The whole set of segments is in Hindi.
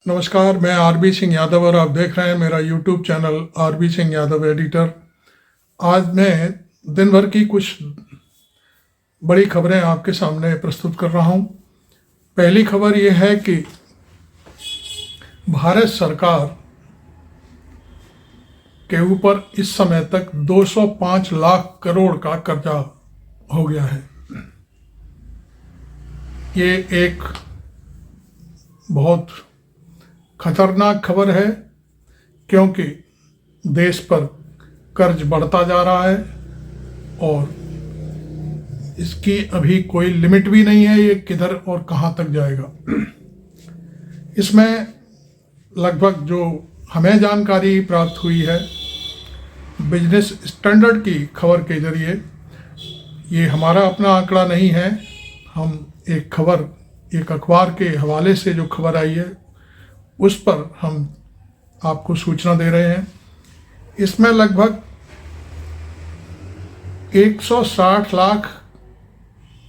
नमस्कार, मैं आरबी सिंह यादव और आप देख रहे हैं मेरा YouTube channel RB Singh Yadav editor. आज मैं दिन भर की कुछ बड़ी खबरें आपके सामने प्रस्तुत कर रहा हूं। पहली खबर यह है कि भारत सरकार के ऊपर इस समय तक 205 लाख करोड़ का कर्जा हो गया है। ये एक बहुत खतरनाक खबर है क्योंकि देश पर कर्ज बढ़ता जा रहा है और इसकी अभी कोई लिमिट भी नहीं है, ये किधर और कहां तक जाएगा। इसमें लगभग जो हमें जानकारी प्राप्त हुई है बिजनेस स्टैंडर्ड की खबर के जरिए, ये हमारा अपना आंकड़ा नहीं है, हम एक अखबार के हवाले से जो खबर आई है उस पर हम आपको सूचना दे रहे हैं। इसमें लगभग 160 लाख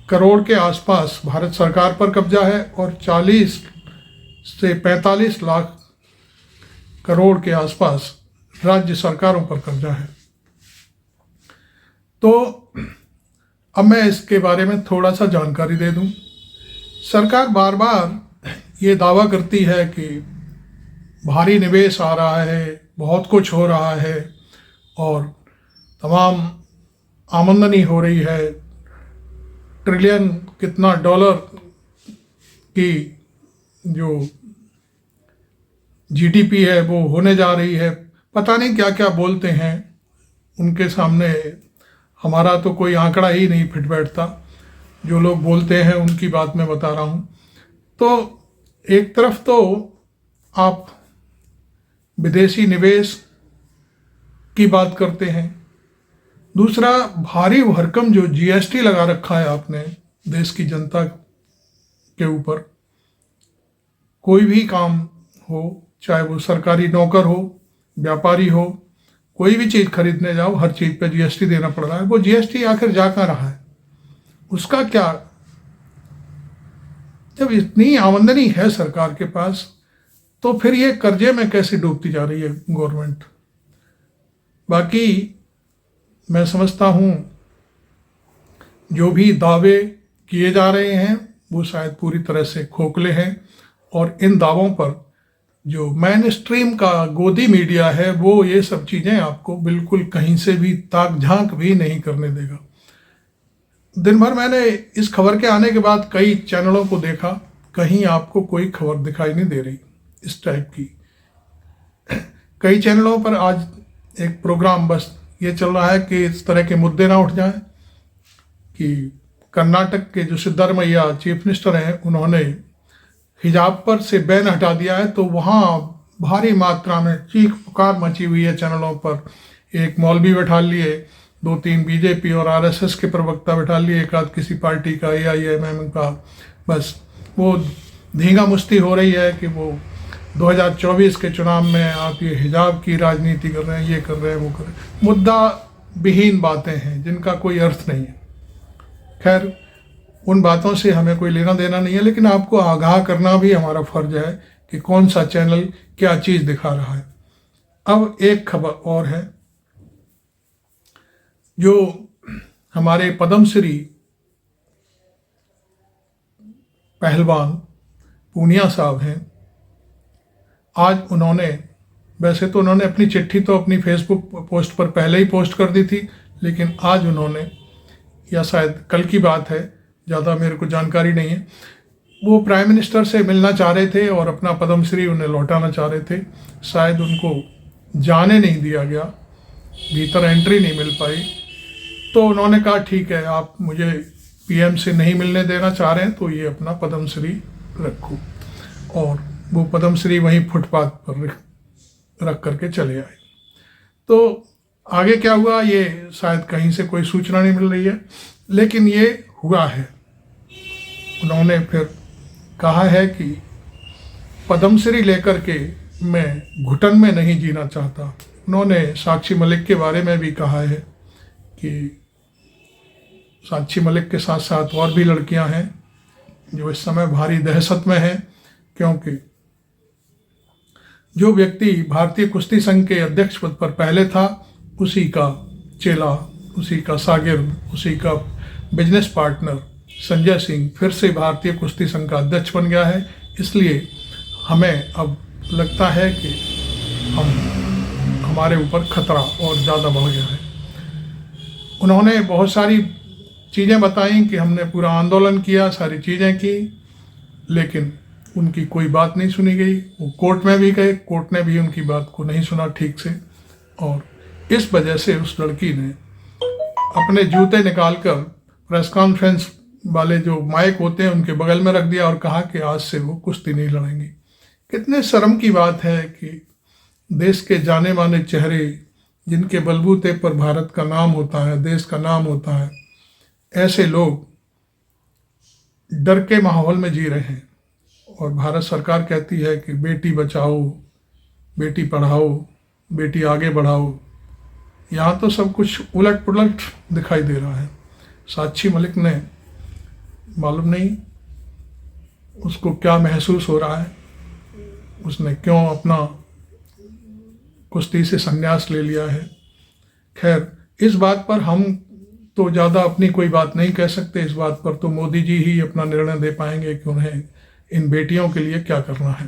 करोड़ के आसपास भारत सरकार पर कब्जा है और 40 से 45 लाख करोड़ के आसपास राज्य सरकारों पर कब्जा है। तो अब मैं इसके बारे में थोड़ा सा जानकारी दे दूं। सरकार बार बार ये दावा करती है कि भारी निवेश आ रहा है, बहुत कुछ हो रहा है और तमाम आमदनी हो रही है, ट्रिलियन कितना डॉलर की जो जीडीपी है वो होने जा रही है। पता नहीं क्या क्या बोलते हैं, उनके सामने हमारा तो कोई आंकड़ा ही नहीं फिट बैठता। जो लोग बोलते हैं उनकी बात मैं बता रहा हूँ। तो एक तरफ तो आप विदेशी निवेश की बात करते हैं, दूसरा भारी भरकम जो जीएसटी लगा रखा है आपने देश की जनता के ऊपर। कोई भी काम हो, चाहे वो सरकारी नौकर हो, व्यापारी हो, कोई भी चीज़ खरीदने जाओ हर चीज़ पे जीएसटी देना पड़ रहा है। वो जीएसटी आखिर जा कहाँ रहा है, उसका क्या? जब इतनी आमदनी है सरकार के पास तो फिर ये कर्जे में कैसे डूबती जा रही है गवर्नमेंट। बाकी मैं समझता हूँ जो भी दावे किए जा रहे हैं वो शायद पूरी तरह से खोखले हैं और इन दावों पर जो मेन स्ट्रीम का गोदी मीडिया है वो ये सब चीज़ें आपको बिल्कुल कहीं से भी ताक झांक भी नहीं करने देगा। दिन भर मैंने इस खबर के आने के बाद कई चैनलों को देखा, कहीं आपको कोई खबर दिखाई नहीं दे रही इस टाइप की। कई चैनलों पर आज एक प्रोग्राम बस ये चल रहा है कि इस तरह के मुद्दे ना उठ जाएं कि कर्नाटक के जो सिद्धरामैया चीफ मिनिस्टर हैं उन्होंने हिजाब पर से बैन हटा दिया है, तो वहाँ भारी मात्रा में चीख पुकार मची हुई है चैनलों पर। एक मौलवी बैठा लिए, 2-3 बीजेपी और आरएसएस के प्रवक्ता बैठा लिए, एक आध किसी पार्टी का, एआईएमएम का। बस वो धींगा मुश्ती हो रही है कि वो 2024 के चुनाव में आप ये हिजाब की राजनीति कर रहे हैं, ये कर रहे हैं, वो कर रहे हैं। मुद्दा विहीन बातें हैं जिनका कोई अर्थ नहीं है। खैर, उन बातों से हमें कोई लेना देना नहीं है, लेकिन आपको आगाह करना भी हमारा फर्ज है कि कौन सा चैनल क्या चीज़ दिखा रहा है। अब एक खबर और है, जो हमारे पद्मश्री पहलवान पूनिया साहब हैं। आज उन्होंने, वैसे तो उन्होंने अपनी चिट्ठी तो अपनी फेसबुक पोस्ट पर पहले ही पोस्ट कर दी थी, लेकिन आज उन्होंने, या शायद कल की बात है, ज़्यादा मेरे को जानकारी नहीं है, वो प्राइम मिनिस्टर से मिलना चाह रहे थे और अपना पद्मश्री उन्हें लौटाना चाह रहे थे। शायद उनको जाने नहीं दिया गया, भीतर एंट्री नहीं मिल पाई, तो उन्होंने कहा ठीक है, आप मुझे पीएम से नहीं मिलने देना चाह रहे हैं तो ये अपना पद्मश्री रखो। और वो पद्मश्री वहीं फुटपाथ पर रख करके चले आए। तो आगे क्या हुआ ये शायद कहीं से कोई सूचना नहीं मिल रही है, लेकिन ये हुआ है। उन्होंने फिर कहा है कि पद्मश्री लेकर के मैं घुटन में नहीं जीना चाहता। उन्होंने साक्षी मलिक के बारे में भी कहा है कि साक्षी मलिक के साथ साथ और भी लड़कियां हैं जो इस समय भारी दहशत में हैं, क्योंकि जो व्यक्ति भारतीय कुश्ती संघ के अध्यक्ष पद पर पहले था, उसी का चेला, उसी का शागिर्द, उसी का बिजनेस पार्टनर संजय सिंह फिर से भारतीय कुश्ती संघ का अध्यक्ष बन गया है। इसलिए हमें अब लगता है कि हमारे ऊपर खतरा और ज़्यादा बढ़ गया है। उन्होंने बहुत सारी चीज़ें बताई कि हमने पूरा आंदोलन किया, सारी चीज़ें की, लेकिन उनकी कोई बात नहीं सुनी गई। वो कोर्ट में भी गए, कोर्ट ने भी उनकी बात को नहीं सुना ठीक से, और इस वजह से उस लड़की ने अपने जूते निकालकर प्रेस कॉन्फ्रेंस वाले जो माइक होते हैं उनके बगल में रख दिया और कहा कि आज से वो कुश्ती नहीं लड़ेंगे। कितने शर्म की बात है कि देश के जाने माने चेहरे, जिनके बलबूते पर भारत का नाम होता है, देश का नाम होता है, ऐसे लोग डर के माहौल में जी रहे हैं। और भारत सरकार कहती है कि बेटी बचाओ, बेटी पढ़ाओ, बेटी आगे बढ़ाओ। यहाँ तो सब कुछ उलट पुलट दिखाई दे रहा है। साक्षी मलिक ने मालूम नहीं उसको क्या महसूस हो रहा है, उसने क्यों अपना कुश्ती से संन्यास ले लिया है। खैर, इस बात पर हम तो ज़्यादा अपनी कोई बात नहीं कह सकते। इस बात पर तो मोदी जी ही अपना निर्णय दे पाएंगे कि उन्हें इन बेटियों के लिए क्या करना है।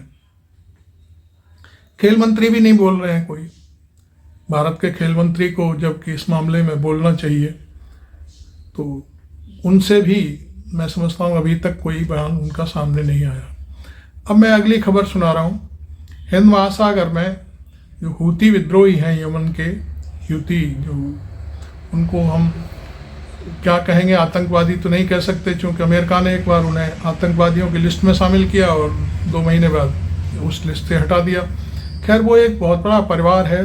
खेल मंत्री भी नहीं बोल रहे हैं कोई। भारत के खेल मंत्री को जबकि इस मामले में बोलना चाहिए, तो उनसे भी मैं समझता हूँ अभी तक कोई बयान उनका सामने नहीं आया। अब मैं अगली खबर सुना रहा हूँ। हिंद महासागर में जो हूती विद्रोही हैं यमन के, हूती, जो उनको हम क्या कहेंगे, आतंकवादी तो नहीं कह सकते, क्योंकि अमेरिका ने एक बार उन्हें आतंकवादियों की लिस्ट में शामिल किया और 2 महीने बाद उस लिस्ट से हटा दिया। खैर, वो एक बहुत बड़ा परिवार है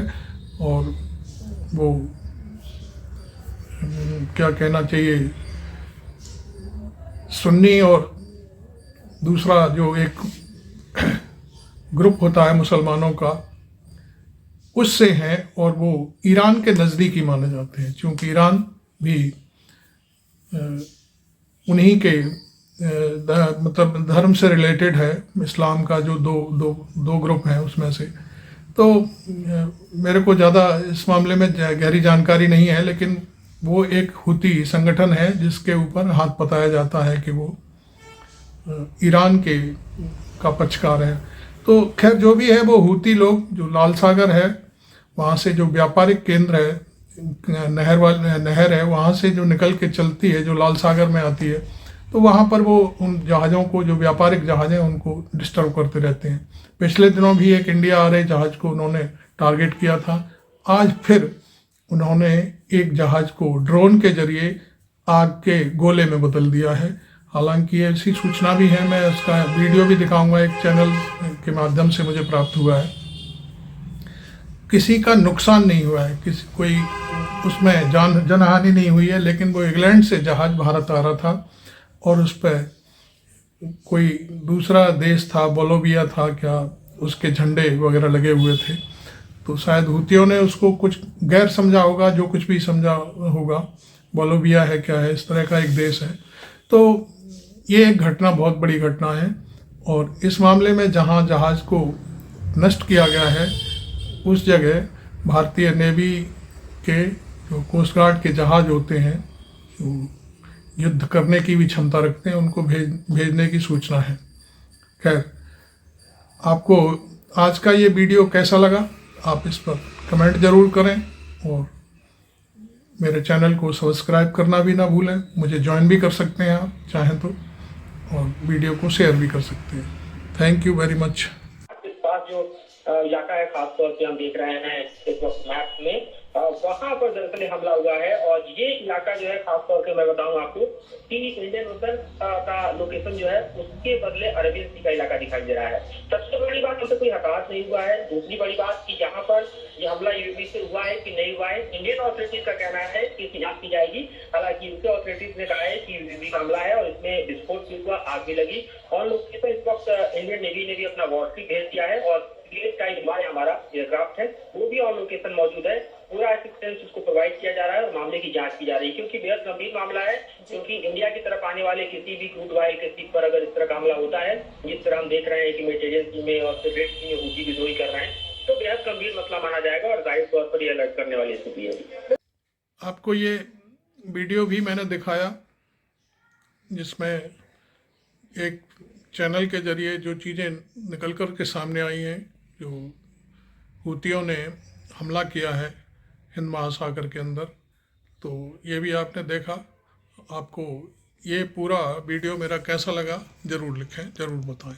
और वो क्या कहना चाहिए, सुन्नी और दूसरा जो एक ग्रुप होता है मुसलमानों का, उससे हैं, और वो ईरान के नज़दीकी माने जाते हैं, क्योंकि ईरान भी उन्हीं के मतलब धर्म से रिलेटेड है। इस्लाम का जो दो ग्रुप हैं उसमें से। तो मेरे को ज़्यादा इस मामले में गहरी जानकारी नहीं है, लेकिन वो एक हूती संगठन है जिसके ऊपर हाथ पताया जाता है कि वो ईरान का पक्षकार है। तो खैर, जो भी है, वो हूती लोग जो लाल सागर है, वहाँ से जो व्यापारिक केंद्र है, नहर है, वहाँ से जो निकल के चलती है, जो लाल सागर में आती है, तो वहाँ पर वो उन जहाज़ों को, जो व्यापारिक जहाज़ हैं, उनको डिस्टर्ब करते रहते हैं। पिछले दिनों भी एक इंडिया आ रहे जहाज़ को उन्होंने टारगेट किया था। आज फिर उन्होंने एक जहाज़ को ड्रोन के जरिए आग के गोले में बदल दिया है। हालांकि ऐसी सूचना भी है, मैं उसका वीडियो भी दिखाऊंगा, एक चैनल के माध्यम से मुझे प्राप्त हुआ है। किसी का नुकसान नहीं हुआ है, कोई उसमें जनहानि नहीं हुई है, लेकिन वो इंग्लैंड से जहाज़ भारत आ रहा था और उस पर कोई दूसरा देश था, बोलोविया था क्या, उसके झंडे वगैरह लगे हुए थे। तो शायद हूतियों ने उसको कुछ गैर समझा होगा, जो कुछ भी समझा होगा। बोलोविया है क्या है, इस तरह का एक देश है। तो ये एक घटना, बहुत बड़ी घटना है। और इस मामले में जहाँ जहाज़ को नष्ट किया गया है, उस जगह भारतीय नेवी के जो कोस्ट गार्ड के जहाज़ होते हैं, जो युद्ध करने की भी क्षमता रखते हैं, उनको भेजने की सूचना है। खैर, आपको आज का ये वीडियो कैसा लगा, आप इस पर कमेंट ज़रूर करें, और मेरे चैनल को सब्सक्राइब करना भी ना भूलें। मुझे ज्वाइन भी कर सकते हैं आप चाहें तो, और वीडियो को शेयर भी कर सकते हैं। Thank you very much. इस पास जो इलाका है, खासतौर से हम देख रहे हैं इस वक्त मैप में, वहां पर दरअसल हमला हुआ है। और ये इलाका जो है, खासतौर से मैं बताऊं आपको कि इंडियन ओशन का लोकेशन जो है, उसके बदले अरेबियन सी का इलाका दिखाई दे रहा है। सबसे बड़ी बात, हमसे कोई हताश नहीं हुआ है। दूसरी बड़ी बात कि यहाँ पर ये हमला यूपी से हुआ है कि नहीं हुआ है, इंडियन ऑथोरिटीज का कहना है कि इसकी जांच की जाएगी। हालांकि यूपी ऑथोरिटीज ने कहा है कि यूपी का हमला है और इसमें विस्फोट भी हुआ, आग भी लगी। और लोकेशन इस वक्त इंडियन नेवी ने भी अपना वॉरशिप भेज दिया है, और का हमारा एयरक्राफ्ट है, वो भी ऑन लोकेशन मौजूद है। पूरा असिस्टेंस उसको प्रोवाइड किया जा रहा है और मामले की जांच की जा रही है, क्योंकि बेहद गंभीर मामला है। क्योंकि इंडिया की तरफ आने वाले किसी भी क्रूड ऑयल के शिप पर अगर इस तरह का हमला होता है, जिस तरह हम देख रहे हैं कि मेट एजेंसी में और फिर रेड सी में हूती विद्रोही कर रहे हैं, तो बेहद गंभीर मसला माना जाएगा और जाहिर तौर पर यह अलर्ट करने वाली स्थिति है। आपको ये वीडियो भी मैंने दिखाया जिसमें एक चैनल के जरिए जो चीज़ें निकल कर के सामने आई हैं, जो हूतियों ने हमला किया है हिंद महासागर के अंदर, तो ये भी आपने देखा। आपको ये पूरा वीडियो मेरा कैसा लगा ज़रूर लिखें, ज़रूर बताएं।